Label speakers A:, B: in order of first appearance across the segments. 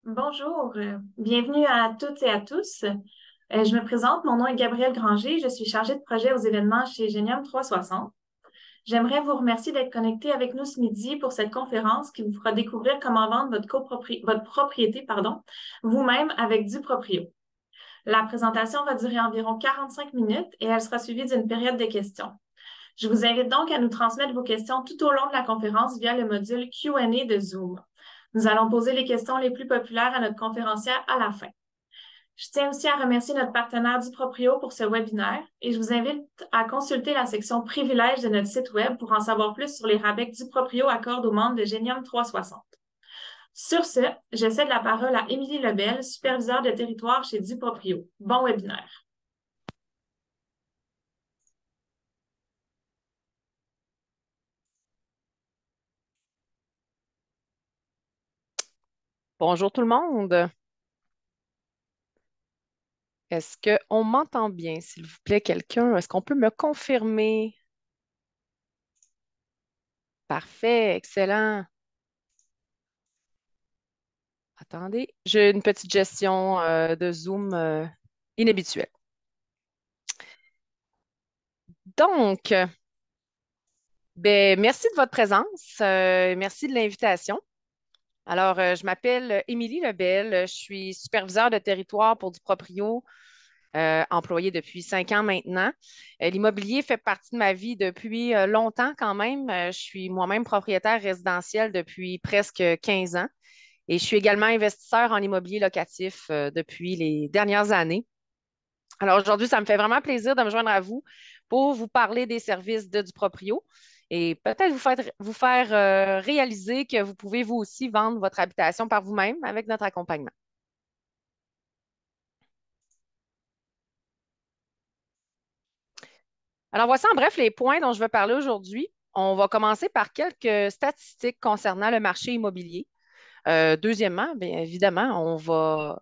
A: Bonjour, bienvenue à toutes et à tous. Je me présente, mon nom est Gabrielle Granger, je suis chargée de projet aux événements chez Genium 360. J'aimerais vous remercier d'être connecté avec nous ce midi pour cette conférence qui vous fera découvrir comment vendre votre propriété, vous-même avec du proprio. La présentation va durer environ 45 minutes et elle sera suivie d'une période de questions. Je vous invite donc à nous transmettre vos questions tout au long de la conférence via le module Q&A de Zoom. Nous allons poser les questions les plus populaires à notre conférencière à la fin. Je tiens aussi à remercier notre partenaire du Proprio pour ce webinaire et je vous invite à consulter la section privilèges de notre site web pour en savoir plus sur les rabais que du Proprio accorde aux membres de Genium 360. Sur ce, je cède la parole à Émilie Lebel, superviseure de territoire chez Duproprio. Bon webinaire.
B: Bonjour tout le monde. Est-ce qu'on m'entend bien, s'il vous plaît, quelqu'un? Est-ce qu'on peut me confirmer? Parfait, excellent. Attendez, j'ai une petite gestion de Zoom inhabituelle. Donc, merci de votre présence. Merci de l'invitation. Alors, je m'appelle Émilie Lebel. Je suis superviseure de territoire pour du proprio, employée depuis 5 ans maintenant. L'immobilier fait partie de ma vie depuis longtemps quand même. Je suis moi-même propriétaire résidentiel depuis presque 15 ans et je suis également investisseur en immobilier locatif depuis les dernières années. Alors aujourd'hui, ça me fait vraiment plaisir de me joindre à vous pour vous parler des services de Duproprio et peut-être vous faire réaliser que vous pouvez vous aussi vendre votre habitation par vous-même avec notre accompagnement. Alors, voici en bref les points dont je veux parler aujourd'hui. On va commencer par quelques statistiques concernant le marché immobilier. Deuxièmement, bien évidemment, on va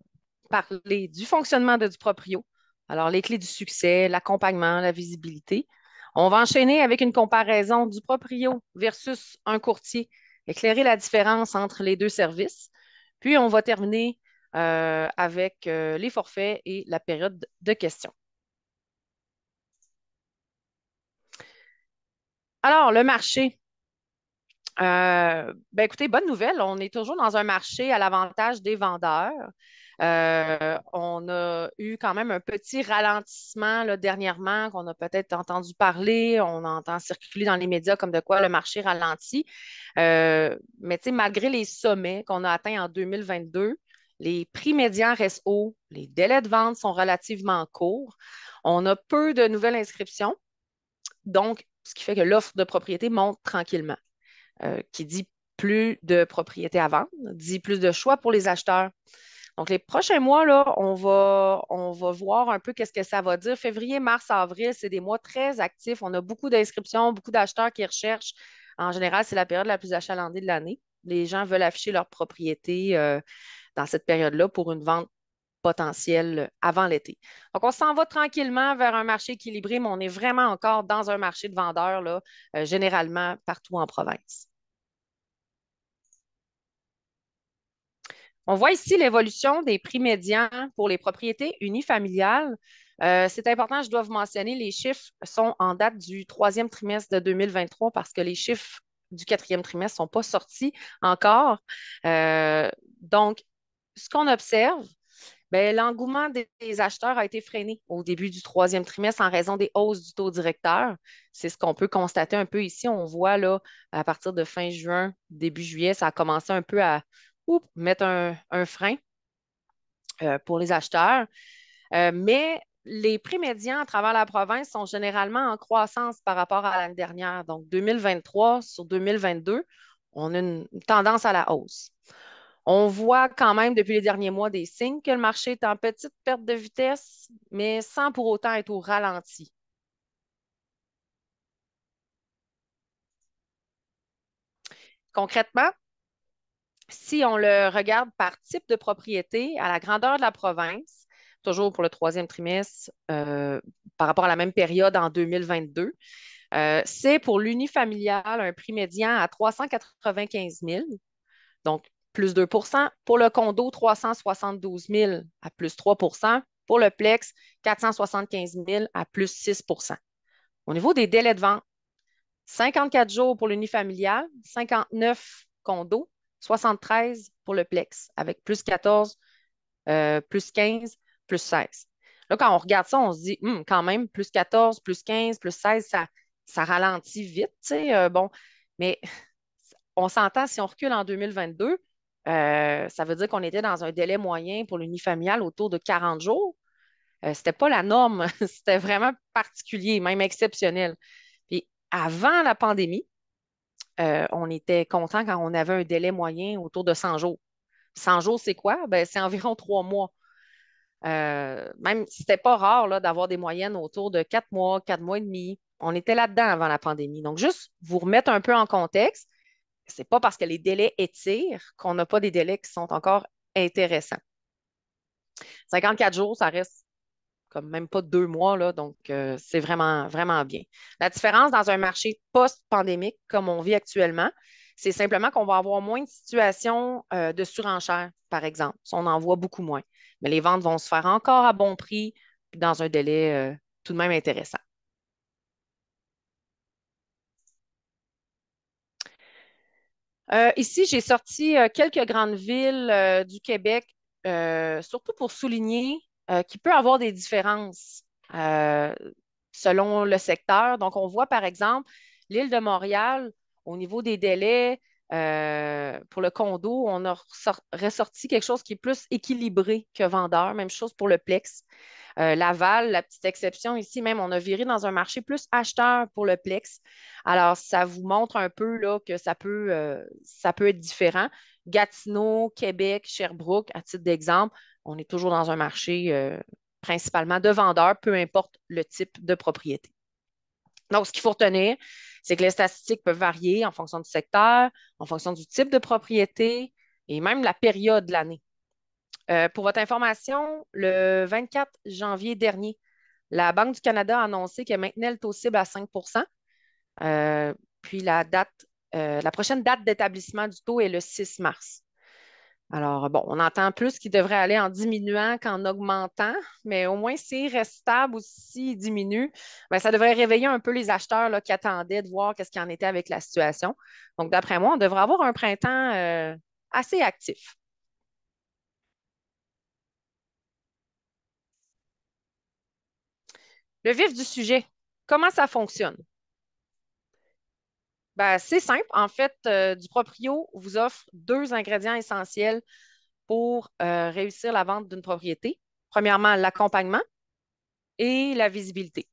B: parler du fonctionnement de Duproprio. Alors, les clés du succès, l'accompagnement, la visibilité. On va enchaîner avec une comparaison du proprio versus un courtier, éclairer la différence entre les deux services. Puis, on va terminer avec les forfaits et la période de questions. Alors, le marché. Écoutez, bonne nouvelle, on est toujours dans un marché à l'avantage des vendeurs. On a eu quand même un petit ralentissement là, dernièrement qu'on a peut-être entendu parler, on entend circuler dans les médias comme de quoi le marché ralentit. Mais tu sais, malgré les sommets qu'on a atteints en 2022, les prix médians restent hauts, les délais de vente sont relativement courts, on a peu de nouvelles inscriptions, donc ce qui fait que l'offre de propriété monte tranquillement. Qui dit plus de propriétés à vendre, dit plus de choix pour les acheteurs. Donc, les prochains mois, là, on va voir un peu qu'est-ce que ça va dire. Février, mars, avril, c'est des mois très actifs. On a beaucoup d'inscriptions, beaucoup d'acheteurs qui recherchent. En général, c'est la période la plus achalandée de l'année. Les gens veulent afficher leur propriété dans cette période-là pour une vente potentielle avant l'été. Donc, on s'en va tranquillement vers un marché équilibré, mais on est vraiment encore dans un marché de vendeurs, là, généralement partout en province. On voit ici l'évolution des prix médians pour les propriétés unifamiliales. C'est important, je dois vous mentionner, les chiffres sont en date du troisième trimestre de 2023 parce que les chiffres du quatrième trimestre ne sont pas sortis encore. Donc, ce qu'on observe, ben, l'engouement des acheteurs a été freiné au début du troisième trimestre en raison des hausses du taux directeur. C'est ce qu'on peut constater un peu ici. On voit là, à partir de fin juin, début juillet, ça a commencé un peu à mettre un frein pour les acheteurs. Mais les prix médians à travers la province sont généralement en croissance par rapport à l'année dernière. Donc, 2023 sur 2022, on a une tendance à la hausse. On voit quand même depuis les derniers mois des signes que le marché est en petite perte de vitesse, mais sans pour autant être au ralenti. Concrètement, si on le regarde par type de propriété, à la grandeur de la province, toujours pour le troisième trimestre, par rapport à la même période en 2022, c'est pour l'unifamilial un prix médian à 395 000. Donc, plus 2 pour le condo, 372 000 à plus 3 pour le Plex, 475 000 à plus 6. Au niveau des délais de vente, 54 jours pour l'unifamilial, 59 condos, 73 pour le Plex, avec plus 14, plus 15, plus 16. Là, quand on regarde ça, on se dit, quand même, plus 14, plus 15, plus 16, ça ralentit vite, tu sais. Bon, mais on s'entend, si on recule en 2022, ça veut dire qu'on était dans un délai moyen pour l'unifamilial autour de 40 jours. C'était pas la norme, c'était vraiment particulier, même exceptionnel. Puis avant la pandémie, on était content quand on avait un délai moyen autour de 100 jours. 100 jours, c'est quoi? Ben, c'est environ 3 mois. Même si c'était pas rare là, d'avoir des moyennes autour de 4 mois, 4 mois et demi. On était là-dedans avant la pandémie. Donc, juste vous remettre un peu en contexte, c'est pas parce que les délais étirent qu'on n'a pas des délais qui sont encore intéressants. 54 jours, ça reste comme même pas 2 mois, là, donc c'est vraiment, vraiment bien. La différence dans un marché post-pandémique comme on vit actuellement, c'est simplement qu'on va avoir moins de situations de surenchère, par exemple. Ça, on en voit beaucoup moins. Mais les ventes vont se faire encore à bon prix, puis dans un délai tout de même intéressant. Ici, j'ai sorti quelques grandes villes du Québec, surtout pour souligner qu'il peut y avoir des différences euh, selon le secteur. Donc, on voit par exemple l'île de Montréal, au niveau des délais, pour le condo, on a ressorti quelque chose qui est plus équilibré que vendeur. Même chose pour le Plex. Laval, la petite exception ici, même, on a viré dans un marché plus acheteur pour le Plex. Alors, ça vous montre un peu là, que ça peut être différent. Gatineau, Québec, Sherbrooke, à titre d'exemple, on est toujours dans un marché principalement de vendeurs, peu importe le type de propriété. Donc, ce qu'il faut retenir, c'est que les statistiques peuvent varier en fonction du secteur, en fonction du type de propriété et même la période de l'année. Pour votre information, le 24 janvier dernier, la Banque du Canada a annoncé qu'elle maintenait le taux cible à 5. Euh, puis la prochaine date d'établissement du taux est le 6 mars. Alors, bon, on entend plus qu'il devrait aller en diminuant qu'en augmentant, mais au moins s'il reste stable ou s'il diminue, ben, ça devrait réveiller un peu les acheteurs là, qui attendaient de voir qu'est-ce qu'il en était avec la situation. Donc, d'après moi, on devrait avoir un printemps assez actif. Le vif du sujet, comment ça fonctionne? Ben, c'est simple. En fait, Duproprio vous offre deux ingrédients essentiels pour réussir la vente d'une propriété. Premièrement, l'accompagnement et la visibilité.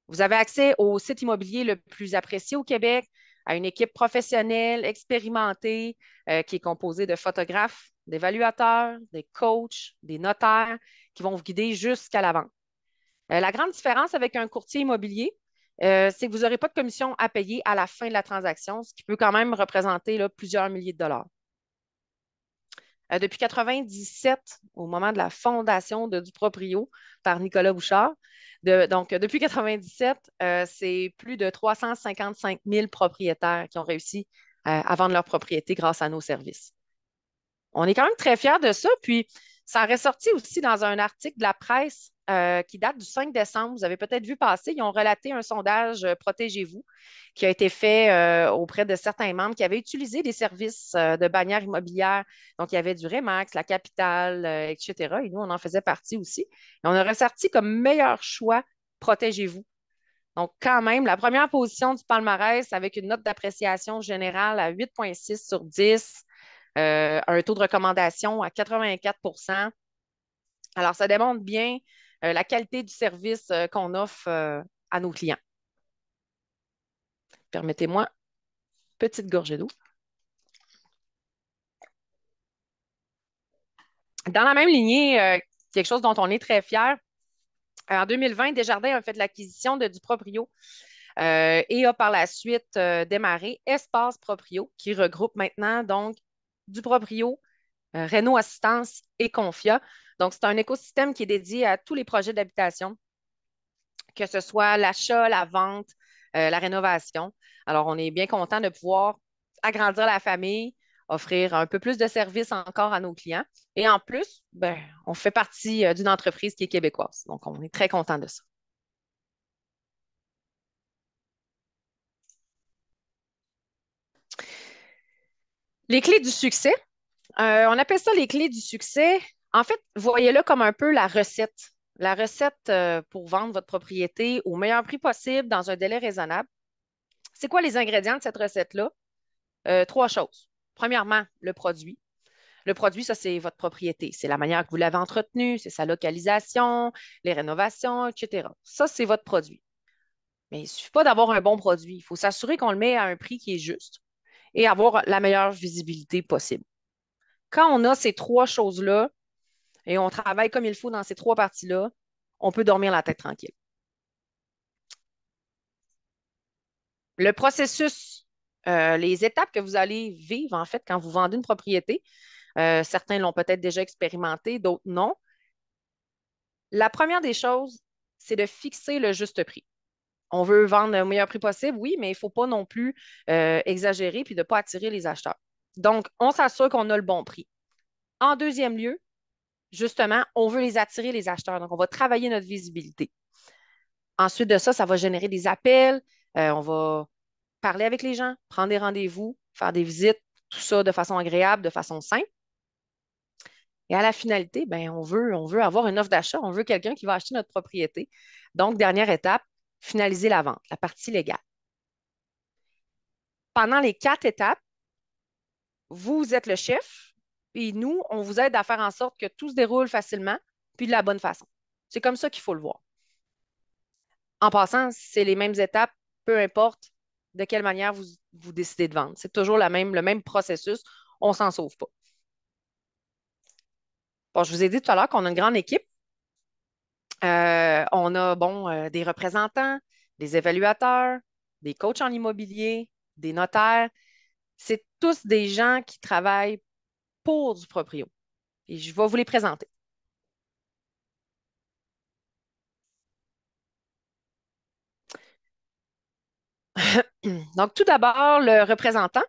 B: Vous avez accès au site immobilier le plus apprécié au Québec, à une équipe professionnelle, expérimentée, qui est composée de photographes, d'évaluateurs, des coachs, des notaires qui vont vous guider jusqu'à la vente. La grande différence avec un courtier immobilier, c'est que vous n'aurez pas de commission à payer à la fin de la transaction, ce qui peut quand même représenter là, plusieurs milliers de dollars. Depuis 97, au moment de la fondation de Duproprio par Nicolas Bouchard, donc depuis 97, c'est plus de 355 000 propriétaires qui ont réussi à vendre leur propriété grâce à nos services. On est quand même très fiers de ça. Puis, ça a ressorti aussi dans un article de la presse qui date du 5 décembre. Vous avez peut-être vu passer. Ils ont relaté un sondage Protégez-vous qui a été fait auprès de certains membres qui avaient utilisé des services de bannière immobilière. Donc, il y avait du Remax, la Capitale, etc. Et nous, on en faisait partie aussi. Et on a ressorti comme meilleur choix Protégez-vous. Donc, quand même, la première position du palmarès avec une note d'appréciation générale à 8,6 sur 10, un taux de recommandation à 84. Alors, ça démontre bien la qualité du service qu'on offre à nos clients. Permettez-moi, petite gorgée d'eau. Dans la même lignée, quelque chose dont on est très fier, en 2020, Desjardins a fait l'acquisition de Duproprio et a par la suite démarré Espace Proprio, qui regroupe maintenant donc Duproprio, Renault Assistance et Confia. Donc, c'est un écosystème qui est dédié à tous les projets d'habitation, que ce soit l'achat, la vente, la rénovation. Alors, on est bien content de pouvoir agrandir la famille, offrir un peu plus de services encore à nos clients. Et en plus, ben, on fait partie d'une entreprise qui est québécoise. Donc, on est très content de ça. Les clés du succès, on appelle ça les clés du succès. En fait, voyez-le comme un peu la recette. La recette pour vendre votre propriété au meilleur prix possible dans un délai raisonnable. C'est quoi les ingrédients de cette recette-là? Trois choses. Premièrement, le produit. Le produit, ça, c'est votre propriété. C'est la manière que vous l'avez entretenue, c'est sa localisation, les rénovations, etc. Ça, c'est votre produit. Mais il ne suffit pas d'avoir un bon produit. Il faut s'assurer qu'on le met à un prix qui est juste et avoir la meilleure visibilité possible. Quand on a ces trois choses-là et on travaille comme il faut dans ces trois parties-là, on peut dormir la tête tranquille. Le processus, les étapes que vous allez vivre, en fait, quand vous vendez une propriété, certains l'ont peut-être déjà expérimenté, d'autres non. La première des choses, c'est de fixer le juste prix. On veut vendre au meilleur prix possible, oui, mais il ne faut pas non plus exagérer puis de ne pas attirer les acheteurs. Donc, on s'assure qu'on a le bon prix. En deuxième lieu, justement, on veut les attirer, les acheteurs. Donc, on va travailler notre visibilité. Ensuite de ça, ça va générer des appels. On va parler avec les gens, prendre des rendez-vous, faire des visites, tout ça de façon agréable, de façon simple. Et à la finalité, ben, on veut avoir une offre d'achat, on veut quelqu'un qui va acheter notre propriété. Donc, dernière étape, finaliser la vente, la partie légale. Pendant les quatre étapes, vous êtes le chef et nous, on vous aide à faire en sorte que tout se déroule facilement puis de la bonne façon. C'est comme ça qu'il faut le voir. En passant, c'est les mêmes étapes, peu importe de quelle manière vous décidez de vendre. C'est toujours le même processus. On ne s'en sauve pas. Bon, je vous ai dit tout à l'heure qu'on a une grande équipe. On a bon, des représentants, des évaluateurs, des coachs en immobilier, des notaires. C'est tous des gens qui travaillent pour du proprio. Et je vais vous les présenter. Donc, tout d'abord, le représentant,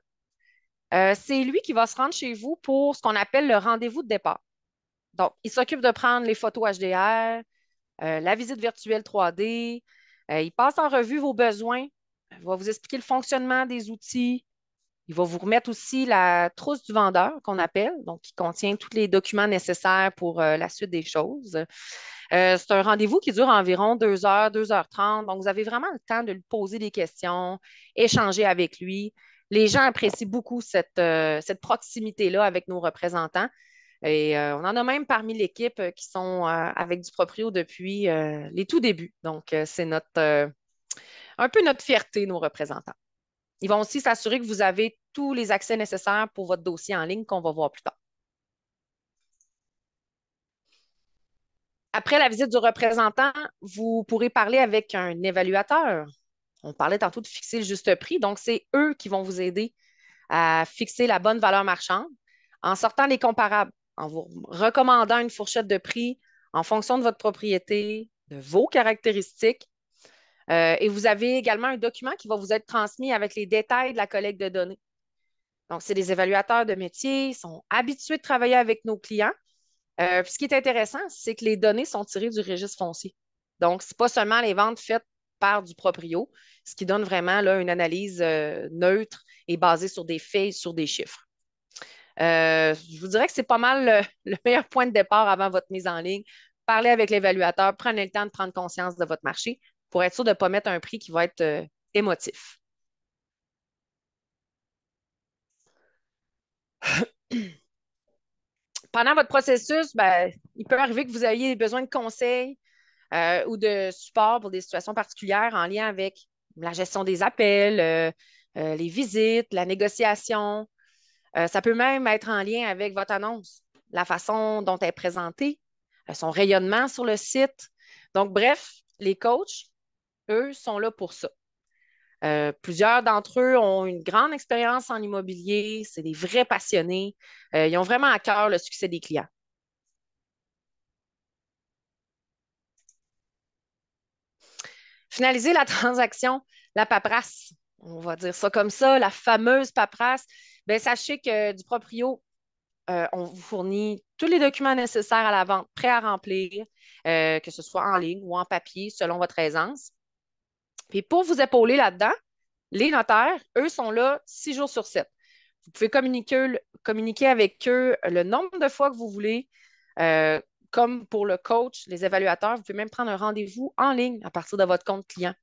B: c'est lui qui va se rendre chez vous pour ce qu'on appelle le rendez-vous de départ. Donc, il s'occupe de prendre les photos HDR, la visite virtuelle 3D. Il passe en revue vos besoins. Il va vous expliquer le fonctionnement des outils. Il va vous remettre aussi la trousse du vendeur qu'on appelle, donc qui contient tous les documents nécessaires pour la suite des choses. C'est un rendez-vous qui dure environ 2 heures, 2h30. Donc, vous avez vraiment le temps de lui poser des questions, échanger avec lui. Les gens apprécient beaucoup cette proximité-là avec nos représentants. Et on en a même parmi l'équipe qui sont avec du proprio depuis les tout débuts. Donc, c'est un peu notre fierté, nos représentants. Ils vont aussi s'assurer que vous avez tous les accès nécessaires pour votre dossier en ligne qu'on va voir plus tard. Après la visite du représentant, vous pourrez parler avec un évaluateur. On parlait tantôt de fixer le juste prix, donc c'est eux qui vont vous aider à fixer la bonne valeur marchande en sortant les comparables, en vous recommandant une fourchette de prix en fonction de votre propriété, de vos caractéristiques. Et vous avez également un document qui va vous être transmis avec les détails de la collecte de données. Donc, c'est des évaluateurs de métier, ils sont habitués de travailler avec nos clients. Puis ce qui est intéressant, c'est que les données sont tirées du registre foncier. Donc, ce n'est pas seulement les ventes faites par du proprio, ce qui donne vraiment là, une analyse neutre et basée sur des faits, sur des chiffres. Je vous dirais que c'est pas mal le meilleur point de départ avant votre mise en ligne. Parlez avec l'évaluateur, prenez le temps de prendre conscience de votre marché pour être sûr de ne pas mettre un prix qui va être émotif. Pendant votre processus, ben, il peut arriver que vous ayez besoin de conseils ou de support pour des situations particulières en lien avec la gestion des appels, les visites, la négociation. Ça peut même être en lien avec votre annonce, la façon dont elle est présentée, son rayonnement sur le site. Donc, bref, les coachs, eux, sont là pour ça. Plusieurs d'entre eux ont une grande expérience en immobilier, c'est des vrais passionnés. Ils ont vraiment à cœur le succès des clients. Finaliser la transaction, la paperasse, on va dire ça comme ça, la fameuse paperasse, Bien, sachez que du Proprio, on vous fournit tous les documents nécessaires à la vente, prêts à remplir, que ce soit en ligne ou en papier, selon votre aisance. Puis pour vous épauler là-dedans, les notaires, eux, sont là 6 jours sur 7. Vous pouvez communiquer avec eux le nombre de fois que vous voulez. Euh, Comme pour le coach, les évaluateurs, vous pouvez même prendre un rendez-vous en ligne à partir de votre compte client.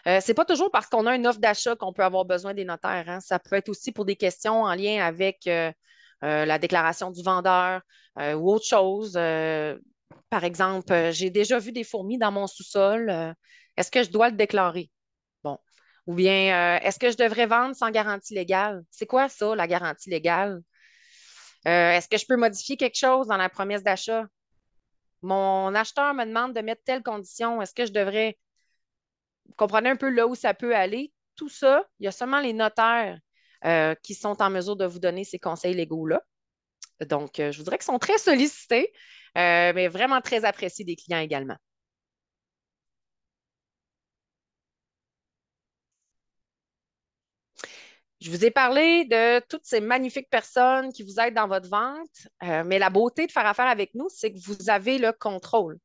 B: Ce n'est pas toujours parce qu'on a une offre d'achat qu'on peut avoir besoin des notaires, hein. Ça peut être aussi pour des questions en lien avec la déclaration du vendeur ou autre chose. Par exemple, j'ai déjà vu des fourmis dans mon sous-sol. Est-ce que je dois le déclarer? Bon. Ou bien, est-ce que je devrais vendre sans garantie légale? C'est quoi ça, la garantie légale? Est-ce que je peux modifier quelque chose dans la promesse d'achat? Mon acheteur me demande de mettre telle condition. Est-ce que je devrais? Vous comprenez un peu là où ça peut aller? Tout ça, il y a seulement les notaires qui sont en mesure de vous donner ces conseils légaux-là. Donc, je vous dirais qu'ils sont très sollicités, mais vraiment très appréciés des clients également. Je vous ai parlé de toutes ces magnifiques personnes qui vous aident dans votre vente, mais la beauté de faire affaire avec nous, c'est que vous avez le contrôle.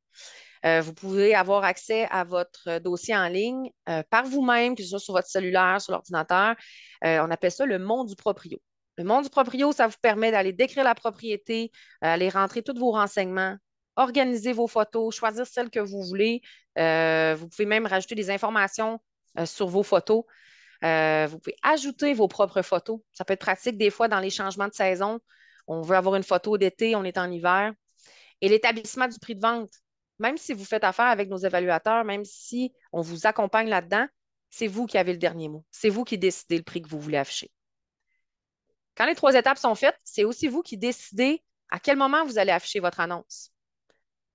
B: Vous pouvez avoir accès à votre dossier en ligne par vous-même, que ce soit sur votre cellulaire, sur l'ordinateur. On appelle ça le monde du proprio. Le monde du proprio, ça vous permet d'aller décrire la propriété, aller rentrer tous vos renseignements, organiser vos photos, choisir celles que vous voulez. Vous pouvez même rajouter des informations sur vos photos. Vous pouvez ajouter vos propres photos. Ça peut être pratique des fois dans les changements de saison. On veut avoir une photo d'été, on est en hiver. Et l'établissement du prix de vente. Même si vous faites affaire avec nos évaluateurs, même si on vous accompagne là-dedans, c'est vous qui avez le dernier mot. C'est vous qui décidez le prix que vous voulez afficher. Quand les 3 étapes sont faites, c'est aussi vous qui décidez à quel moment vous allez afficher votre annonce.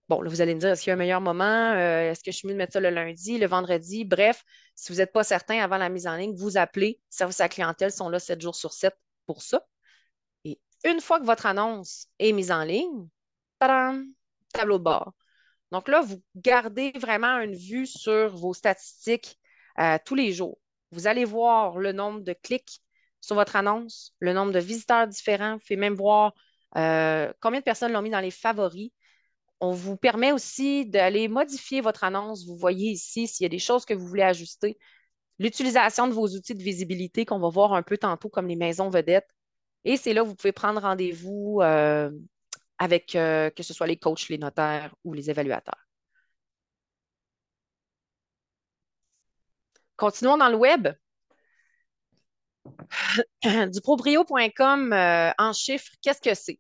B: Bon, là, vous allez me dire, est-ce qu'il y a un meilleur moment? Est-ce que je suis mieux de mettre ça le lundi, le vendredi? Bref, si vous n'êtes pas certain avant la mise en ligne, vous appelez. Service à la clientèle sont là 7 jours sur 7 pour ça. Et une fois que votre annonce est mise en ligne, tadam, tableau de bord. Donc là, vous gardez vraiment une vue sur vos statistiques tous les jours. Vous allez voir le nombre de clics sur votre annonce, le nombre de visiteurs différents. Vous pouvez même voir combien de personnes l'ont mis dans les favoris. On vous permet aussi d'aller modifier votre annonce. Vous voyez ici s'il y a des choses que vous voulez ajuster. L'utilisation de vos outils de visibilité qu'on va voir un peu tantôt, comme les maisons vedettes. Et c'est là que vous pouvez prendre rendez-vous avec que ce soit les coachs, les notaires ou les évaluateurs. Continuons dans le web. Duproprio.com en chiffres, qu'est-ce que c'est?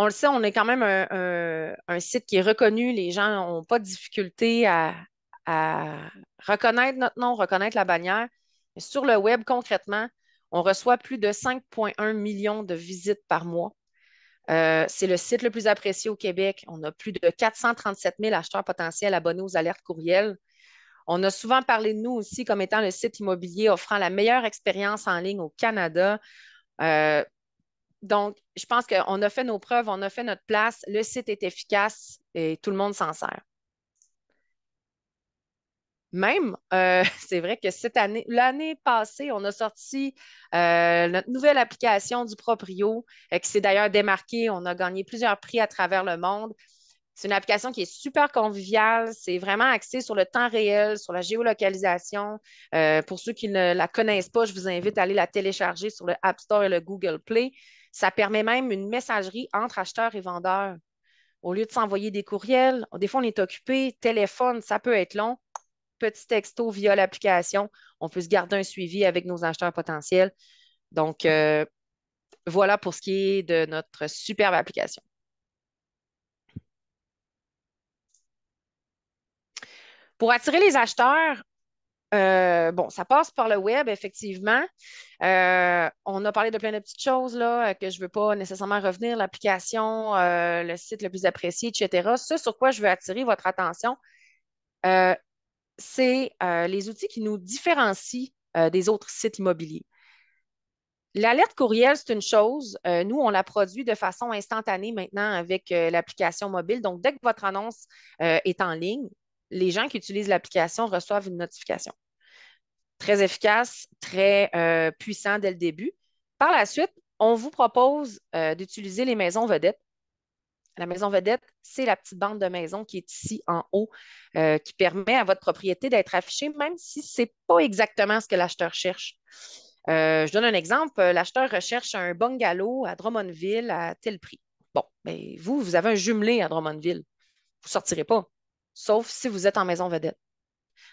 B: On le sait, on est quand même un site qui est reconnu. Les gens n'ont pas de difficulté à reconnaître notre nom, reconnaître la bannière. Mais sur le web, concrètement, on reçoit plus de 5,1 millions de visites par mois. C'est le site le plus apprécié au Québec. On a plus de 437 000 acheteurs potentiels abonnés aux alertes courriels. On a souvent parlé de nous aussi comme étant le site immobilier offrant la meilleure expérience en ligne au Canada. Euh, donc, je pense qu'on a fait nos preuves, on a fait notre place. Le site est efficace et tout le monde s'en sert. Même, c'est vrai que cette année, l'année passée, on a sorti notre nouvelle application du Proprio, qui s'est d'ailleurs démarquée. On a gagné plusieurs prix à travers le monde. C'est une application qui est super conviviale. C'est vraiment axé sur le temps réel, sur la géolocalisation. Pour ceux qui ne la connaissent pas, je vous invite à aller la télécharger sur le App Store et le Google Play. Ça permet même une messagerie entre acheteurs et vendeurs. Au lieu de s'envoyer des courriels, des fois on est occupé, téléphone, ça peut être long. Petit texto via l'application, on peut se garder un suivi avec nos acheteurs potentiels. Donc, voilà pour ce qui est de notre superbe application. Pour attirer les acheteurs, bon, ça passe par le web, effectivement. On a parlé de plein de petites choses là, que je ne veux pas nécessairement revenir, l'application, le site le plus apprécié, etc. Ce sur quoi je veux attirer votre attention, euh, c'est les outils qui nous différencient des autres sites immobiliers. L'alerte courriel, c'est une chose. Nous, on la produit de façon instantanée maintenant avec l'application mobile. Donc, dès que votre annonce est en ligne, les gens qui utilisent l'application reçoivent une notification. Très efficace, très puissant dès le début. Par la suite, on vous propose d'utiliser les maisons vedettes. La maison vedette, c'est la petite bande de maisons qui est ici en haut, qui permet à votre propriété d'être affichée, même si ce n'est pas exactement ce que l'acheteur cherche. Je donne un exemple. L'acheteur recherche un bungalow à Drummondville à tel prix. Bon, mais vous avez un jumelé à Drummondville. Vous ne sortirez pas, sauf si vous êtes en maison vedette.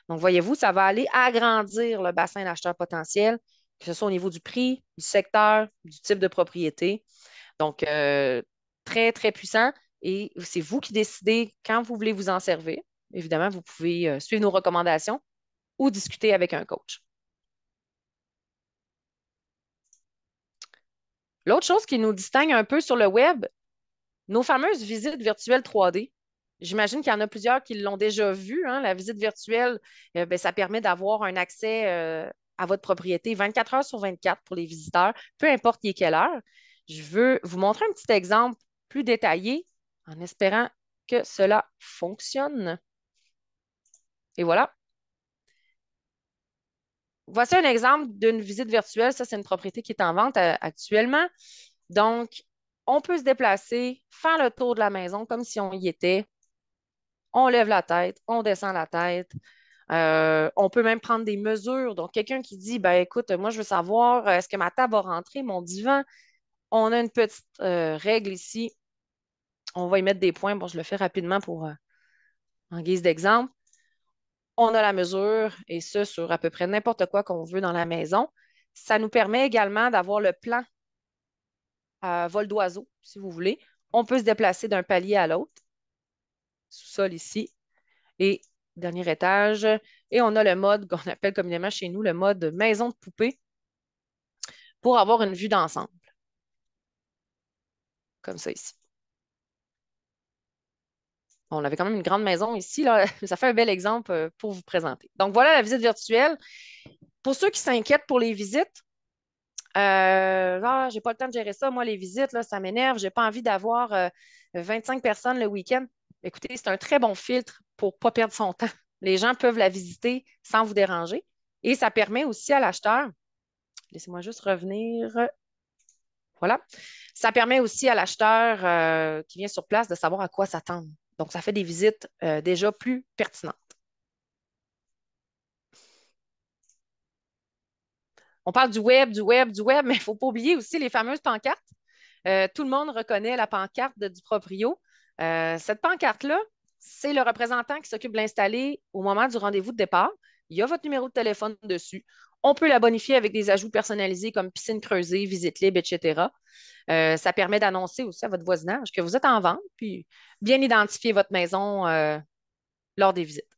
B: Donc, voyez-vous, ça va aller agrandir le bassin d'acheteurs potentiels, que ce soit au niveau du prix, du secteur, du type de propriété. Donc, très, très puissant. Et c'est vous qui décidez quand vous voulez vous en servir. Évidemment, vous pouvez suivre nos recommandations ou discuter avec un coach. L'autre chose qui nous distingue un peu sur le web, nos fameuses visites virtuelles 3D. J'imagine qu'il y en a plusieurs qui l'ont déjà vu, hein. La visite virtuelle, ben, ça permet d'avoir un accès à votre propriété 24 heures sur 24 pour les visiteurs, peu importe il est quelle heure. Je veux vous montrer un petit exemple plus détaillé en espérant que cela fonctionne. Et voilà. Voici un exemple d'une visite virtuelle. Ça, c'est une propriété qui est en vente actuellement. Donc, on peut se déplacer, faire le tour de la maison comme si on y était. On lève la tête, on descend la tête. On peut même prendre des mesures. Donc, quelqu'un qui dit, ben, écoute, moi, je veux savoir, est-ce que ma table va rentrer, mon divan? On a une petite règle ici. On va y mettre des points. Bon, je le fais rapidement en guise d'exemple. On a la mesure, et ce, sur à peu près n'importe quoi qu'on veut dans la maison. Ça nous permet également d'avoir le plan à vol d'oiseau, si vous voulez. On peut se déplacer d'un palier à l'autre. Sous-sol ici. Et dernier étage. Et on a le mode qu'on appelle communément chez nous le mode maison de poupée pour avoir une vue d'ensemble, comme ça ici. On avait quand même une grande maison ici, là. Ça fait un bel exemple pour vous présenter. Donc voilà la visite virtuelle. Pour ceux qui s'inquiètent pour les visites, j'ai pas le temps de gérer ça. Moi, les visites, là, ça m'énerve. J'ai pas envie d'avoir 25 personnes le week-end. Écoutez, c'est un très bon filtre pour ne pas perdre son temps. Les gens peuvent la visiter sans vous déranger. Et ça permet aussi à l'acheteur, laissez-moi juste revenir. Voilà. Ça permet aussi à l'acheteur qui vient sur place de savoir à quoi s'attendre. Donc, ça fait des visites déjà plus pertinentes. On parle du web, du web, du web, mais il ne faut pas oublier aussi les fameuses pancartes. Tout le monde reconnaît la pancarte du proprio. Cette pancarte-là, c'est le représentant qui s'occupe de l'installer au moment du rendez-vous de départ. Il y a votre numéro de téléphone dessus. On peut la bonifier avec des ajouts personnalisés comme piscine creusée, visite libre, etc. Ça permet d'annoncer aussi à votre voisinage que vous êtes en vente, puis bien identifier votre maison lors des visites.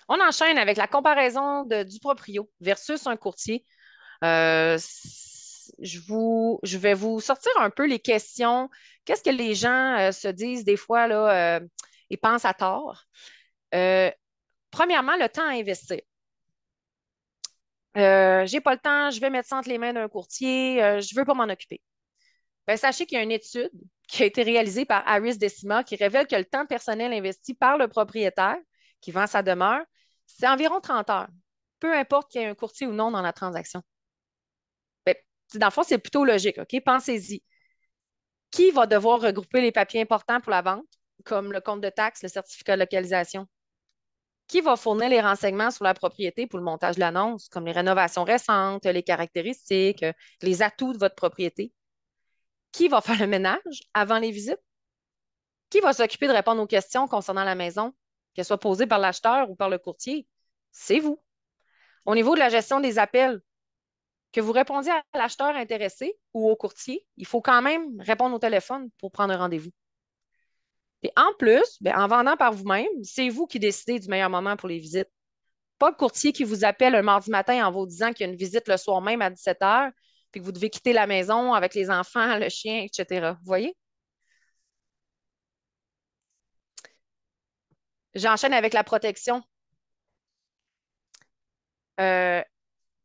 B: On enchaîne avec la comparaison du proprio versus un courtier. Je vais vous sortir un peu les questions. Qu'est-ce que les gens se disent des fois là, et pensent à tort? Euh, Premièrement, le temps à investir. J'ai pas le temps, je vais mettre ça entre les mains d'un courtier, je veux pas m'en occuper. Ben, sachez qu'il y a une étude qui a été réalisée par Harris Decima qui révèle que le temps personnel investi par le propriétaire qui vend sa demeure, c'est environ 30 heures, peu importe qu'il y ait un courtier ou non dans la transaction. Ben, dans le fond, c'est plutôt logique, OK? Pensez-y. Qui va devoir regrouper les papiers importants pour la vente, comme le compte de taxe, le certificat de localisation? Qui va fournir les renseignements sur la propriété pour le montage de l'annonce, comme les rénovations récentes, les caractéristiques, les atouts de votre propriété? Qui va faire le ménage avant les visites? Qui va s'occuper de répondre aux questions concernant la maison, qu'elles soient posées par l'acheteur ou par le courtier? C'est vous. Au niveau de la gestion des appels, que vous répondiez à l'acheteur intéressé ou au courtier, il faut quand même répondre au téléphone pour prendre un rendez-vous. Et en plus, ben, en vendant par vous-même, c'est vous qui décidez du meilleur moment pour les visites. Pas le courtier qui vous appelle un mardi matin en vous disant qu'il y a une visite le soir même à 17 heures, puis que vous devez quitter la maison avec les enfants, le chien, etc. Vous voyez? J'enchaîne avec la protection. Euh,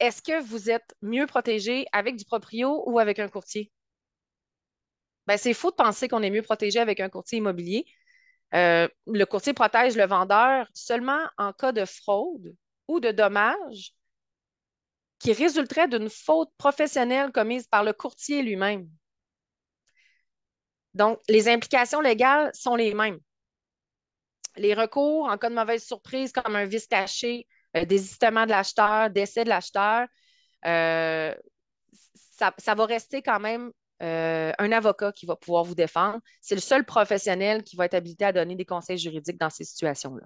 B: Est-ce que vous êtes mieux protégé avec du proprio ou avec un courtier? Ben, c'est faux de penser qu'on est mieux protégé avec un courtier immobilier. Le courtier protège le vendeur seulement en cas de fraude ou de dommage qui résulterait d'une faute professionnelle commise par le courtier lui-même. Donc, les implications légales sont les mêmes. Les recours en cas de mauvaise surprise, comme un vice caché, désistement de l'acheteur, décès de l'acheteur, euh, ça va rester quand même un avocat qui va pouvoir vous défendre. C'est le seul professionnel qui va être habilité à donner des conseils juridiques dans ces situations-là.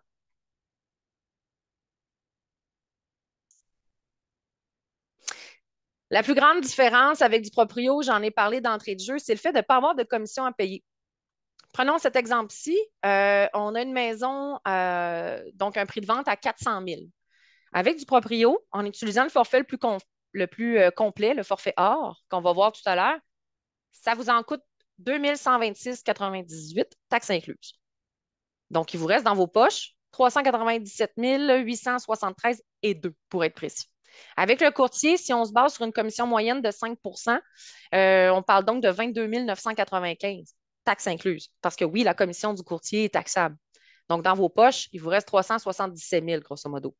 B: La plus grande différence avec du proprio, j'en ai parlé d'entrée de jeu, c'est le fait de ne pas avoir de commission à payer. Prenons cet exemple-ci. On a une maison, donc un prix de vente à 400 000. Avec du proprio, en utilisant le forfait le plus complet, le forfait or, qu'on va voir tout à l'heure, ça vous en coûte 2 126,98, taxes incluses. Donc, il vous reste dans vos poches 397 873 et 2 pour être précis. Avec le courtier, si on se base sur une commission moyenne de 5 on parle donc de 22 995, taxes incluses. Parce que oui, la commission du courtier est taxable. Donc, dans vos poches, il vous reste 377 000, grosso modo.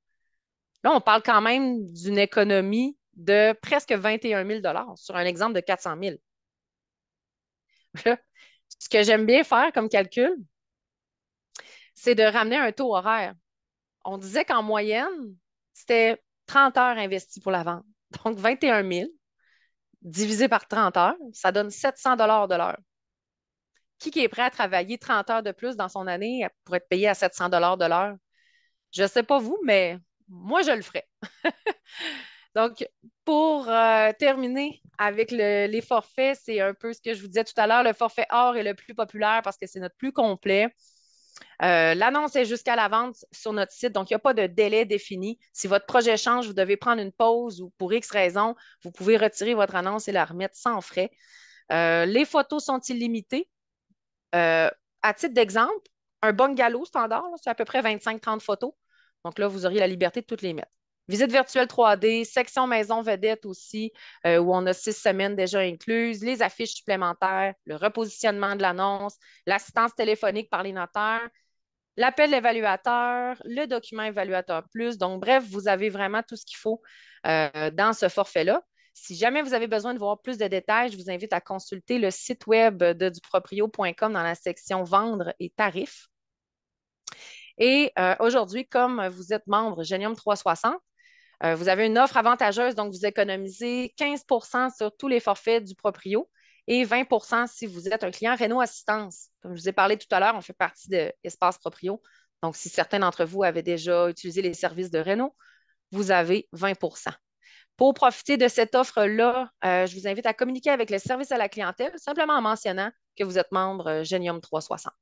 B: Là, on parle quand même d'une économie de presque 21 000 sur un exemple de 400 000. Ce que j'aime bien faire comme calcul, c'est de ramener un taux horaire. On disait qu'en moyenne, c'était 30 heures investies pour la vente. Donc, 21 000 divisé par 30 heures, ça donne 700 de l'heure. Qui est prêt à travailler 30 heures de plus dans son année pour être payé à 700 de l'heure? Je ne sais pas vous, mais moi, je le ferais. Donc, pour terminer avec les forfaits, c'est un peu ce que je vous disais tout à l'heure. Le forfait or est le plus populaire parce que c'est notre plus complet. L'annonce est jusqu'à la vente sur notre site, donc il n'y a pas de délai défini. Si votre projet change, vous devez prendre une pause ou pour X raison, vous pouvez retirer votre annonce et la remettre sans frais. Les photos sont illimitées. À titre d'exemple, un bungalow standard, c'est à peu près 25-30 photos. Donc là, vous auriez la liberté de toutes les mettre. Visite virtuelle 3D, section maison vedette aussi, où on a 6 semaines déjà incluses, les affiches supplémentaires, le repositionnement de l'annonce, l'assistance téléphonique par les notaires, l'appel évaluateur, le document évaluateur plus. Donc, bref, vous avez vraiment tout ce qu'il faut dans ce forfait-là. Si jamais vous avez besoin de voir plus de détails, je vous invite à consulter le site web de duproprio.com dans la section Vendre et tarifs. Et aujourd'hui, comme vous êtes membre Genium 360, vous avez une offre avantageuse, donc vous économisez 15 sur tous les forfaits du proprio et 20 si vous êtes un client Renault Assistance. Comme je vous ai parlé tout à l'heure, on fait partie de Espace Proprio. Donc, si certains d'entre vous avaient déjà utilisé les services de Renault, vous avez 20 Pour profiter de cette offre-là, je vous invite à communiquer avec le service à la clientèle simplement en mentionnant que vous êtes membre Genium 360.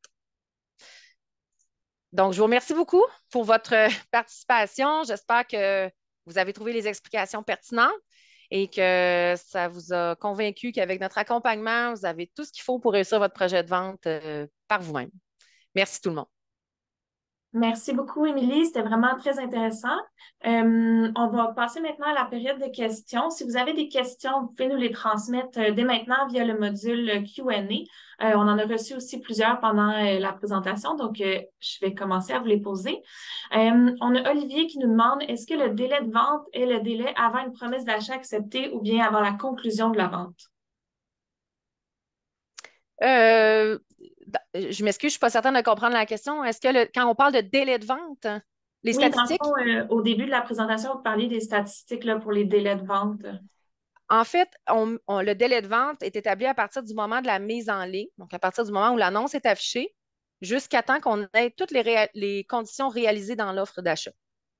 B: Donc, je vous remercie beaucoup pour votre participation. J'espère que vous avez trouvé les explications pertinentes et que ça vous a convaincu qu'avec notre accompagnement, vous avez tout ce qu'il faut pour réussir votre projet de vente par vous-même. Merci tout le monde.
A: Merci beaucoup, Émilie. C'était vraiment très intéressant. On va passer maintenant à la période de questions. Si vous avez des questions, vous pouvez nous les transmettre dès maintenant via le module Q&A. On en a reçu aussi plusieurs pendant la présentation, donc je vais commencer à vous les poser. On a Olivier qui nous demande, est-ce que le délai de vente est le délai avant une promesse d'achat acceptée ou bien avant la conclusion de la vente?
B: Euh, je m'excuse, je ne suis pas certaine de comprendre la question. Est-ce que quand on parle de délai de vente, les
A: Oui, dans le
B: statistiques?
A: fond, au début de la présentation, vous parliez des statistiques là, pour les délais de vente.
B: En fait, le délai de vente est établi à partir du moment de la mise en ligne, donc à partir du moment où l'annonce est affichée, jusqu'à temps qu'on ait toutes les conditions réalisées dans l'offre d'achat.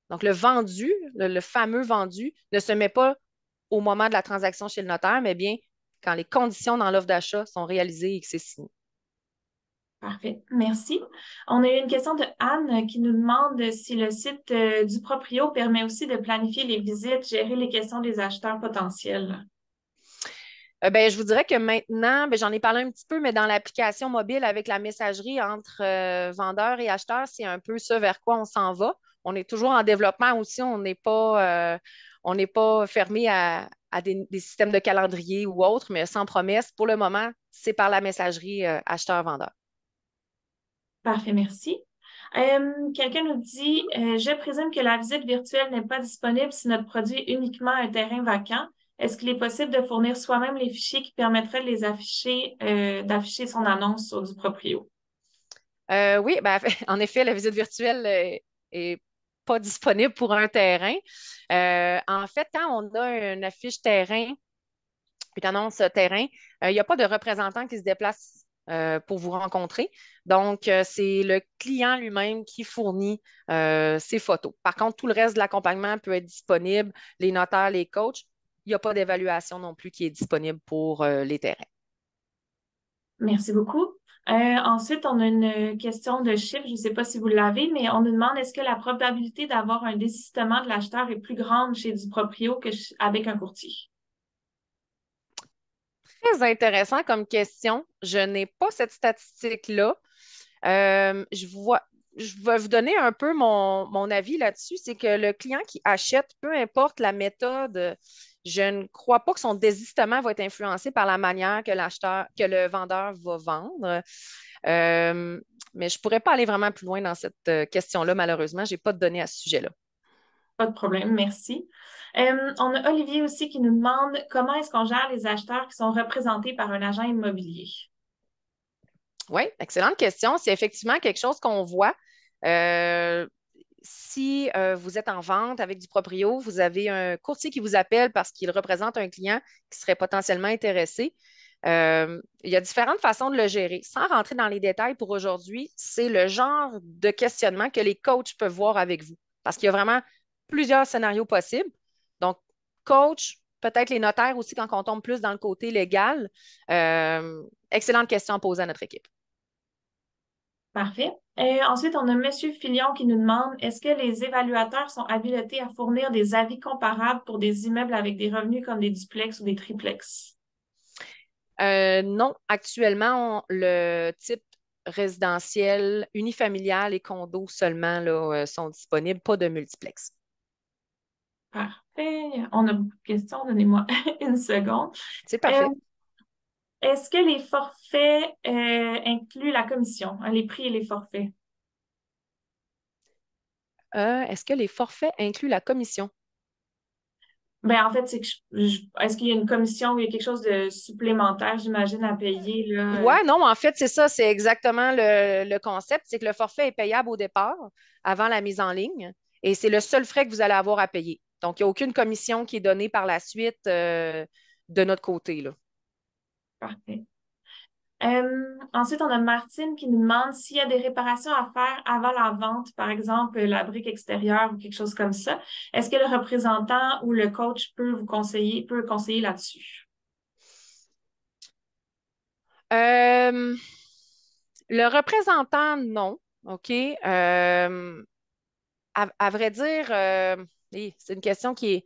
B: Donc, le vendu, le fameux vendu, ne se met pas au moment de la transaction chez le notaire, mais bien quand les conditions dans l'offre d'achat sont réalisées et que c'est signé.
A: Parfait, merci. On a eu une question de Anne qui nous demande si le site du Proprio permet aussi de planifier les visites, gérer les questions des acheteurs potentiels.
B: Ben, je vous dirais que maintenant, ben, j'en ai parlé un petit peu, mais dans l'application mobile avec la messagerie entre vendeurs et acheteurs, c'est un peu ce vers quoi on s'en va. On est toujours en développement aussi, on n'est pas fermé à des systèmes de calendrier ou autres, mais sans promesse. Pour le moment, c'est par la messagerie acheteur-vendeur.
A: Parfait, merci. Quelqu'un nous dit, je présume que la visite virtuelle n'est pas disponible si notre produit est uniquement un terrain vacant. Est-ce qu'il est possible de fournir soi-même les fichiers qui permettraient de les afficher, d'afficher son annonce sur du proprio?
B: Oui, ben, en effet, la visite virtuelle est pas disponible pour un terrain. En fait, quand on a une affiche terrain, une annonce terrain, il n'y a pas de représentant qui se déplace pour vous rencontrer. Donc, c'est le client lui-même qui fournit ses photos. Par contre, tout le reste de l'accompagnement peut être disponible, les notaires, les coachs. Il n'y a pas d'évaluation non plus qui est disponible pour les terrains.
A: Merci beaucoup. Ensuite, on a une question de chiffre. Je ne sais pas si vous l'avez, mais on nous demande est-ce que la probabilité d'avoir un désistement de l'acheteur est plus grande chez du proprio avec un courtier?
B: Très intéressant comme question. Je n'ai pas cette statistique-là. Je vais vous donner un peu mon avis là-dessus. C'est que le client qui achète, peu importe la méthode, je ne crois pas que son désistement va être influencé par la manière que le vendeur va vendre. Euh, mais je ne pourrais pas aller vraiment plus loin dans cette question-là, malheureusement. Je n'ai pas de données à ce sujet-là.
A: Pas de problème, merci. On a Olivier aussi qui nous demande comment est-ce qu'on gère les acheteurs qui sont représentés par un agent immobilier?
B: Oui, excellente question. C'est effectivement quelque chose qu'on voit. Euh, si vous êtes en vente avec du proprio, vous avez un courtier qui vous appelle parce qu'il représente un client qui serait potentiellement intéressé. Il y a différentes façons de le gérer. Sans rentrer dans les détails pour aujourd'hui, c'est le genre de questionnement que les coachs peuvent voir avec vous parce qu'il y a vraiment plusieurs scénarios possibles. Donc, coach, peut-être les notaires aussi quand on tombe plus dans le côté légal. Excellente question à poser à notre équipe.
A: Parfait. Ensuite, on a Monsieur Filion qui nous demande est-ce que les évaluateurs sont habilités à fournir des avis comparables pour des immeubles avec des revenus comme des duplex ou des triplex?
B: Non, actuellement, le type résidentiel, unifamilial et condo seulement là, sont disponibles, pas de multiplex.
A: Parfait. On a beaucoup de questions. Donnez-moi une seconde.
B: C'est
A: Euh,
B: parfait.
A: Est-ce que les forfaits incluent la commission, hein, les prix et les forfaits?
B: Est-ce que les forfaits incluent la commission?
A: Ben, en fait, c'est que est-ce qu'il y a une commission ou il y a quelque chose de supplémentaire, j'imagine, à payer, là?
B: Ouais, non, en fait, c'est ça, c'est exactement le concept, c'est que le forfait est payable au départ, avant la mise en ligne, et c'est le seul frais que vous allez avoir à payer. Donc, il n'y a aucune commission qui est donnée par la suite de notre côté, là.
A: Parfait. Ensuite, on a Martine qui nous demande s'il y a des réparations à faire avant la vente, par exemple la brique extérieure ou quelque chose comme ça. Est-ce que le représentant ou le coach peut conseiller là-dessus?
B: Euh, le représentant, non. OK. À vrai dire, c'est une question qui est.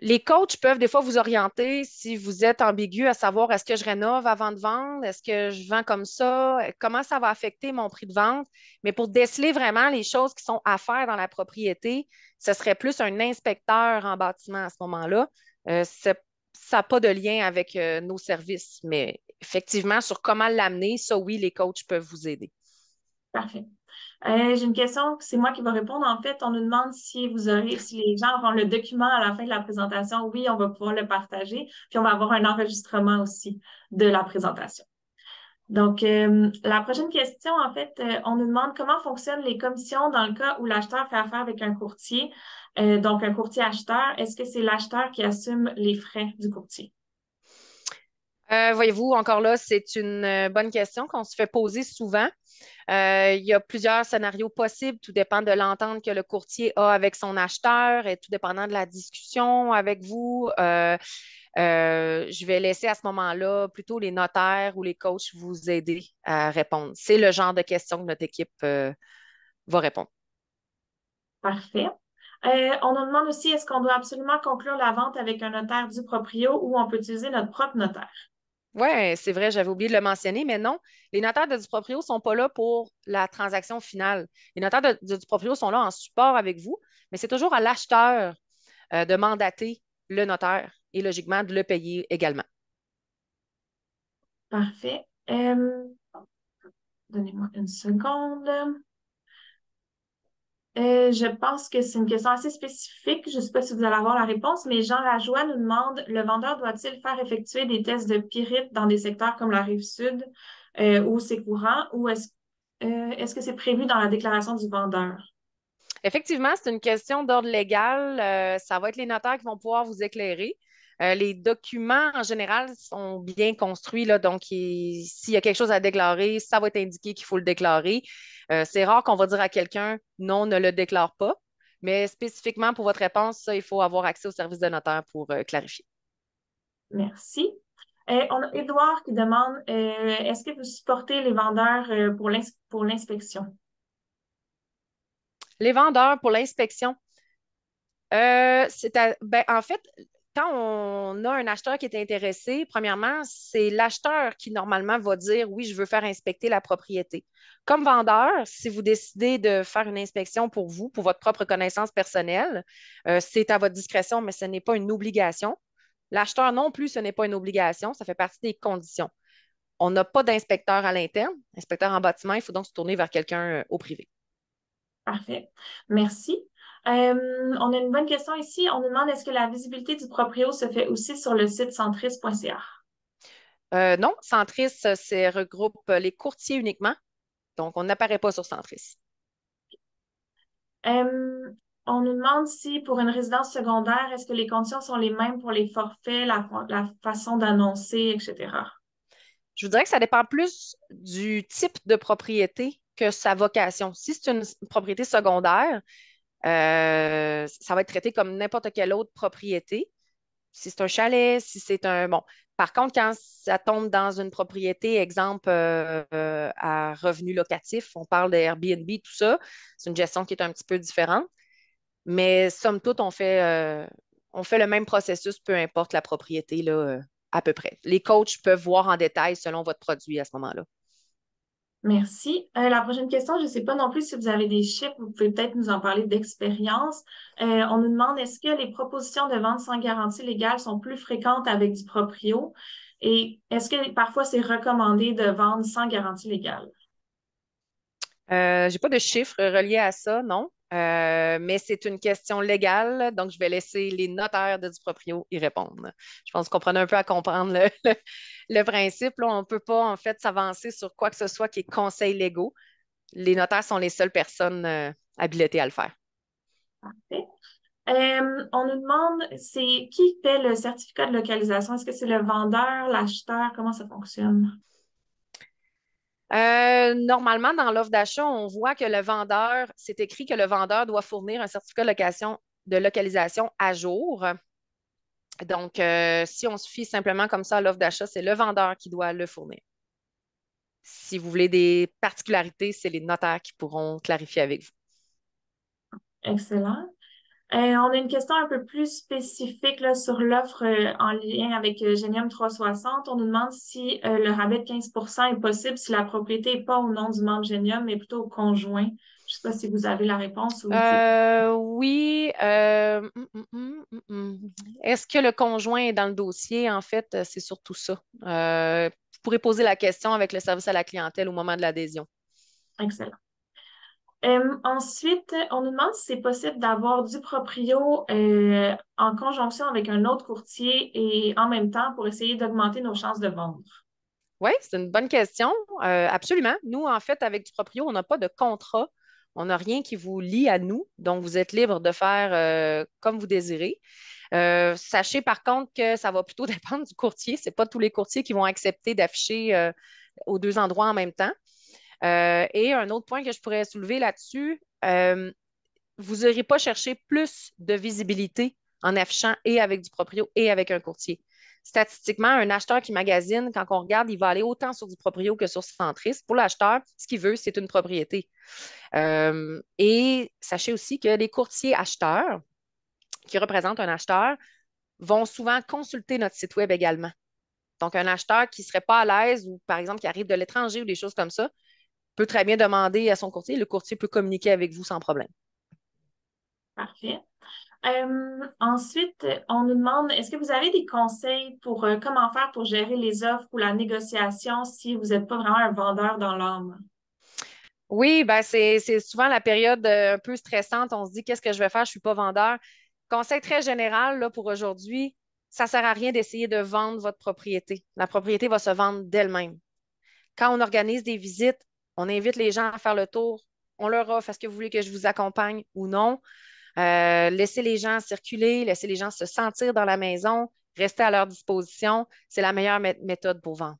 B: Les coachs peuvent des fois vous orienter si vous êtes ambigu à savoir est-ce que je rénove avant de vendre, est-ce que je vends comme ça, comment ça va affecter mon prix de vente. Mais pour déceler vraiment les choses qui sont à faire dans la propriété, ce serait plus un inspecteur en bâtiment à ce moment-là. Ça n'a pas de lien avec nos services, mais effectivement, sur comment l'amener, ça oui, les coachs peuvent vous aider.
A: Parfait. J'ai une question, c'est moi qui vais répondre. En fait, on nous demande si les gens auront le document à la fin de la présentation. Oui, on va pouvoir le partager, puis on va avoir un enregistrement aussi de la présentation. Donc, la prochaine question, en fait, on nous demande comment fonctionnent les commissions dans le cas où l'acheteur fait affaire avec un courtier, donc un courtier acheteur. Est-ce que c'est l'acheteur qui assume les frais du courtier?
B: Voyez-vous, encore là, c'est une bonne question qu'on se fait poser souvent. Il y a plusieurs scénarios possibles, tout dépend de l'entente que le courtier a avec son acheteur et tout dépendant de la discussion avec vous. Je vais laisser à ce moment-là plutôt les notaires ou les coachs vous aider à répondre. C'est le genre de questions que notre équipe va répondre.
A: Parfait. On nous demande aussi, est-ce qu'on doit absolument conclure la vente avec un notaire du proprio ou on peut utiliser notre propre notaire?
B: Oui, c'est vrai, j'avais oublié de le mentionner, mais non, les notaires de Duproprio ne sont pas là pour la transaction finale. Les notaires de Duproprio sont là en support avec vous, mais c'est toujours à l'acheteur de mandater le notaire et logiquement de le payer également.
A: Parfait. Donnez-moi une seconde. Je pense que c'est une question assez spécifique. Je ne sais pas si vous allez avoir la réponse, mais Jean Lajoie nous demande, le vendeur doit-il faire effectuer des tests de pyrite dans des secteurs comme la Rive-Sud où c'est courant, ou est-ce que c'est prévu dans la déclaration du vendeur?
B: Effectivement, c'est une question d'ordre légal. Ça va être les notaires qui vont pouvoir vous éclairer. Les documents, en général, sont bien construits, là, donc s'il y a quelque chose à déclarer, ça va être indiqué qu'il faut le déclarer. C'est rare qu'on va dire à quelqu'un non, ne le déclare pas, mais spécifiquement pour votre réponse, ça, il faut avoir accès au service de notaire pour clarifier.
A: Merci. On a Édouard qui demande, est-ce que vous supportez les vendeurs pour l'inspection?
B: Les vendeurs pour l'inspection. En fait, quand on a un acheteur qui est intéressé, premièrement, c'est l'acheteur qui normalement va dire oui, je veux faire inspecter la propriété. Comme vendeur, si vous décidez de faire une inspection pour vous, pour votre propre connaissance personnelle, c'est à votre discrétion, mais ce n'est pas une obligation. L'acheteur non plus, ce n'est pas une obligation, ça fait partie des conditions. On n'a pas d'inspecteur à l'interne, inspecteur en bâtiment, il faut donc se tourner vers quelqu'un au privé.
A: Parfait. Merci. On a une bonne question ici. On nous demande est-ce que la visibilité du proprio se fait aussi sur le site centris.ca?
B: Non, Centris, c'est regroupe les courtiers uniquement. Donc, on n'apparaît pas sur Centris.
A: Euh, on nous demande si pour une résidence secondaire, est-ce que les conditions sont les mêmes pour les forfaits, la façon d'annoncer, etc.
B: Je vous dirais que ça dépend plus du type de propriété que sa vocation. Si c'est une propriété secondaire, ça va être traité comme n'importe quelle autre propriété. Si c'est un chalet, si c'est un... Bon, par contre, quand ça tombe dans une propriété, exemple, à revenu locatif, on parle de Airbnb, tout ça, c'est une gestion qui est un petit peu différente. Mais somme toute, on fait le même processus, peu importe la propriété, là, à peu près. Les coachs peuvent voir en détail selon votre produit à ce moment-là.
A: Merci. La prochaine question, je ne sais pas non plus si vous avez des chiffres, vous pouvez peut-être nous en parler d'expérience. On nous demande est-ce que les propositions de vente sans garantie légale sont plus fréquentes avec du proprio et est-ce que parfois c'est recommandé de vendre sans garantie légale?
B: Je n'ai pas de chiffres reliés à ça, non. Mais c'est une question légale, donc je vais laisser les notaires de Duproprio y répondre. Je pense qu'on prenait un peu à comprendre le principe. Là. On ne peut pas, en fait, s'avancer sur quoi que ce soit qui est conseils légaux. Les notaires sont les seules personnes habilitées à le faire.
A: Parfait. On nous demande c'est qui fait le certificat de localisation? Est-ce que c'est le vendeur, l'acheteur? Comment ça fonctionne?
B: Normalement, dans l'offre d'achat, on voit que le vendeur, c'est écrit que le vendeur doit fournir un certificat de localisation à jour. Donc, si on se fie simplement comme ça à l'offre d'achat, c'est le vendeur qui doit le fournir. Si vous voulez des particularités, c'est les notaires qui pourront clarifier avec vous.
A: Excellent. On a une question un peu plus spécifique là, sur l'offre en lien avec Genium 360. On nous demande si le rabais de 15 est possible si la propriété n'est pas au nom du membre Genium, mais plutôt au conjoint. Je ne sais pas si vous avez la réponse ou c'est...
B: Oui. Est-ce que le conjoint est dans le dossier? En fait, c'est surtout ça. Vous pourrez poser la question avec le service à la clientèle au moment de l'adhésion.
A: Excellent. Ensuite, on nous demande si c'est possible d'avoir du proprio en conjonction avec un autre courtier et en même temps pour essayer d'augmenter nos chances de vendre.
B: Oui, c'est une bonne question. Absolument. Nous, en fait, avec du proprio, on n'a pas de contrat. On n'a rien qui vous lie à nous. Donc, vous êtes libre de faire comme vous désirez. Sachez par contre que ça va plutôt dépendre du courtier. Ce n'est pas tous les courtiers qui vont accepter d'afficher aux deux endroits en même temps. Et un autre point que je pourrais soulever là-dessus, vous n'irez pas chercher plus de visibilité en affichant et avec du proprio et avec un courtier. Statistiquement, un acheteur qui magasine, quand on regarde, il va aller autant sur du proprio que sur Centris. Pour l'acheteur, ce qu'il veut, c'est une propriété. Et sachez aussi que les courtiers acheteurs, qui représentent un acheteur, vont souvent consulter notre site web également. Donc, un acheteur qui ne serait pas à l'aise ou, par exemple, qui arrive de l'étranger ou des choses comme ça, peut très bien demander à son courtier. Le courtier peut communiquer avec vous sans problème.
A: Parfait. Ensuite, on nous demande, est-ce que vous avez des conseils pour comment faire pour gérer les offres ou la négociation si vous n'êtes pas vraiment un vendeur dans l'âme?
B: Oui, ben c'est souvent la période un peu stressante. On se dit, qu'est-ce que je vais faire? Je ne suis pas vendeur. Conseil très général là, pour aujourd'hui, ça ne sert à rien d'essayer de vendre votre propriété. La propriété va se vendre d'elle-même. Quand on organise des visites, on invite les gens à faire le tour. On leur offre, est-ce que vous voulez que je vous accompagne ou non? Laissez les gens circuler, laissez les gens se sentir dans la maison, rester à leur disposition. C'est la meilleure méthode pour vendre.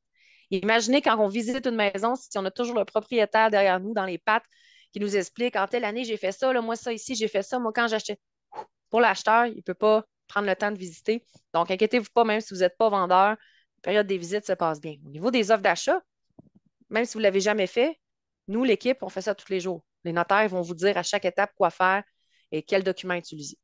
B: Imaginez quand on visite une maison, si on a toujours le propriétaire derrière nous dans les pattes qui nous explique en telle année j'ai fait ça, là, moi ça ici, j'ai fait ça, moi quand j'achète. Pour l'acheteur, il ne peut pas prendre le temps de visiter. Donc, inquiétez-vous pas, même si vous n'êtes pas vendeur, la période des visites se passe bien. Au niveau des offres d'achat, même si vous ne l'avez jamais fait, nous, l'équipe, on fait ça tous les jours. Les notaires vont vous dire à chaque étape quoi faire et quels documents utiliser.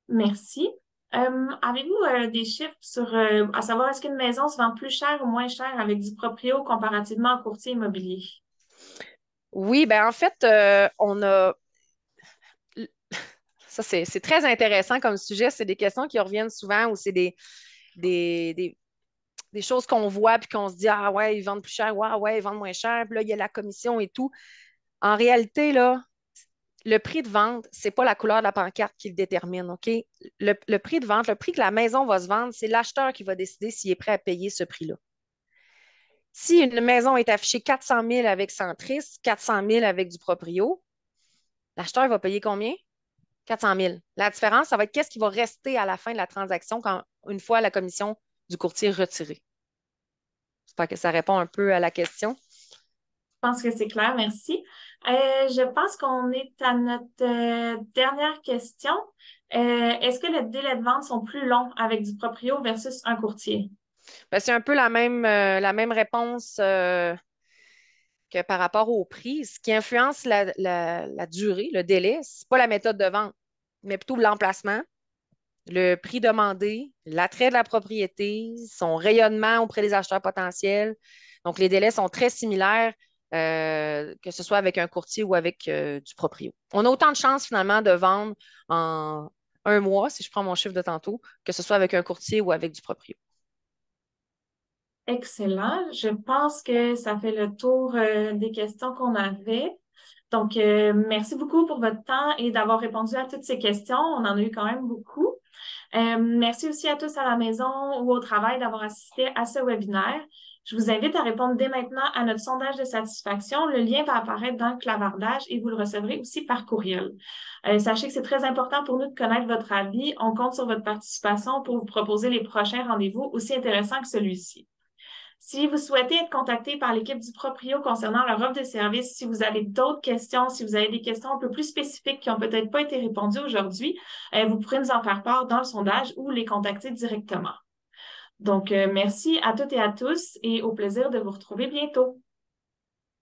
A: Merci. Avez-vous des chiffres sur, à savoir, est-ce qu'une maison se vend plus cher ou moins cher avec du proprio comparativement au courtier immobilier?
B: Oui, ben en fait, on a. Ça, c'est très intéressant comme sujet. C'est des questions qui reviennent souvent ou c'est des, des, des choses qu'on voit puis qu'on se dit, ah ouais, ils vendent plus cher, ouais, ouais, ils vendent moins cher, puis là, il y a la commission et tout. En réalité, là, le prix de vente, c'est pas la couleur de la pancarte qui le détermine, OK? Le prix de vente, le prix que la maison va se vendre, c'est l'acheteur qui va décider s'il est prêt à payer ce prix-là. Si une maison est affichée 400 000 avec Centris, 400 000 avec du proprio, l'acheteur va payer combien? 400 000. La différence, ça va être qu'est-ce qui va rester à la fin de la transaction une fois la commission du courtier retirée. J'espère que ça répond un peu à la question.
A: Je pense que c'est clair, merci. Je pense qu'on est à notre dernière question. Est-ce que les délais de vente sont plus longs avec du proprio versus un courtier?
B: Ben, c'est un peu la même réponse que par rapport au prix. Ce qui influence la durée, le délai, ce n'est pas la méthode de vente, mais plutôt l'emplacement, le prix demandé, l'attrait de la propriété, son rayonnement auprès des acheteurs potentiels. Donc, les délais sont très similaires, que ce soit avec un courtier ou avec du proprio. On a autant de chances finalement de vendre en un mois, si je prends mon chiffre de tantôt, que ce soit avec un courtier ou avec du proprio.
A: Excellent. Je pense que ça fait le tour des questions qu'on avait. Donc, merci beaucoup pour votre temps et d'avoir répondu à toutes ces questions. On en a eu quand même beaucoup. Merci aussi à tous à la maison ou au travail d'avoir assisté à ce webinaire. Je vous invite à répondre dès maintenant à notre sondage de satisfaction. Le lien va apparaître dans le clavardage et vous le recevrez aussi par courriel. Sachez que c'est très important pour nous de connaître votre avis. On compte sur votre participation pour vous proposer les prochains rendez-vous aussi intéressants que celui-ci. Si vous souhaitez être contacté par l'équipe du Proprio concernant leur offre de service, si vous avez d'autres questions, si vous avez des questions un peu plus spécifiques qui n'ont peut-être pas été répondues aujourd'hui, vous pourrez nous en faire part dans le sondage ou les contacter directement. Donc, merci à toutes et à tous et au plaisir de vous retrouver bientôt.